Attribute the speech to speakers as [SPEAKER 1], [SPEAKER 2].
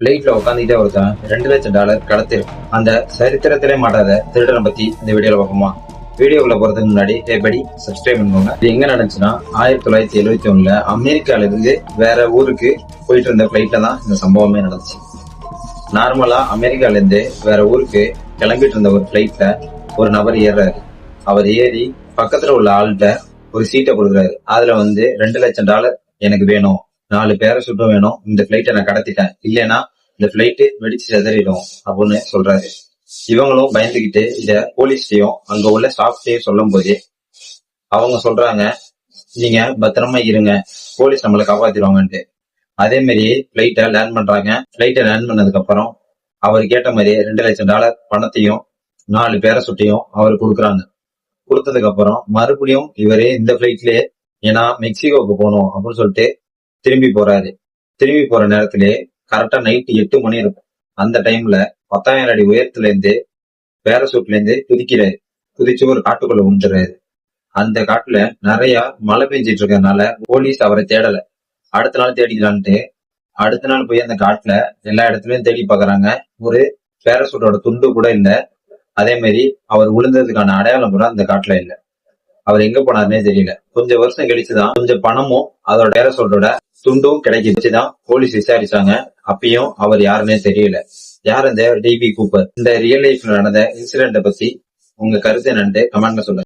[SPEAKER 1] பிளைட்ல உட்காந்துக்கிட்டே ஒருத்தன் $2,00,000 கடத்திருக்கான். அந்த சரித்திரத்திலே மாட்டாத திருடனை பத்தி இந்த வீடியோல பார்ப்போமா? வீடியோக்குள்ள போறதுக்கு முன்னாடி படி சப்ஸ்கிரைப் பண்ணுவாங்க. இது எங்க நடந்துச்சுன்னா 1971 அமெரிக்கால இருந்து வேற ஊருக்கு போயிட்டு இருந்த பிளைட்ல தான் இந்த சம்பவமே நடந்துச்சு. நார்மலா அமெரிக்கால இருந்து வேற ஊருக்கு கிளம்பிட்டு இருந்த ஒரு பிளைட்ல ஒரு நபர் ஏறாரு. அவர் ஏறி பக்கத்துல உள்ள ஆள்கிட்ட ஒரு சீட்டை கொடுக்குறாரு. அதுல $2,00,000 எனக்கு வேணும், 4 பேராசூட்டும் வேணும், இந்த பிளைட்டை நான் கடத்திட்டேன், இல்லைன்னா இந்த பிளைட்டு வெடிச்சு செதறிடும் அப்படின்னு சொல்றாரு. இவங்களும் பயந்துகிட்டு இத போலீஸ்லயும் அங்க உள்ள ஸ்டாஃப்டையும் சொல்லும் போதே அவங்க சொல்றாங்க, நீங்க பத்திரமா இருங்க, போலீஸ் நம்மளை காப்பாத்திடுவாங்கன்ட்டு. அதே மாதிரி பிளைட்டை லேண்ட் பண்றாங்க. பிளைட்டை லேண்ட் பண்ணதுக்கு அப்புறம் அவர் கேட்ட மாதிரியே $2,00,000 பணத்தையும் 4 பேராசூட்டையும் அவர் கொடுக்குறாங்க. கொடுத்ததுக்கு அப்புறம் மறுபடியும் இவரே இந்த பிளைட்லயே, ஏன்னா மெக்சிகோவுக்கு போகணும் அப்படின்னு சொல்லிட்டு திரும்பி போறாரு. திரும்பி போற நேரத்திலே கரெக்டா நைட்டு 8 மணி இருக்கும். அந்த டைம்ல 10,000 அடி உயரத்துல இருந்து பேராசூட்ல இருந்து குதிக்கிறாரு. குதிச்சு ஒரு காட்டுக்குள்ள விழுந்துறாரு. அந்த காட்டுல நிறைய மழை பெஞ்சிட்டு இருக்கறதுனால போலீஸ் அவரை தேடல. அடுத்த நாள் தேடிக்கலான்ட்டு அடுத்த நாள் போய் அந்த காட்டுல எல்லா இடத்துலயும் தேடி பாக்குறாங்க. ஒரு பேராசூட்டோட துண்டு கூட இல்ல. அதே மாதிரி அவர் விழுந்ததுக்கான அடையாளம் கூட அந்த காட்டுல இல்ல. அவர் எங்க போனாருன்னே தெரியல. கொஞ்சம் வருஷம் கழிச்சுதான் கொஞ்சம் பணமும் அதோட பேராசூட்டோட துண்டும் கிடைச்சிதான் போலீஸ் விசாரிச்சாங்க. அப்பயும் அவர் யாருன்னே தெரியல. யார் இந்த டிபி கூப்பர்? இந்த ரியல் லைஃப்ல நடந்த இன்சிடென்ட பத்தி உங்க கருத்து என்னன்னு கமெண்ட்ல சொல்லுங்க.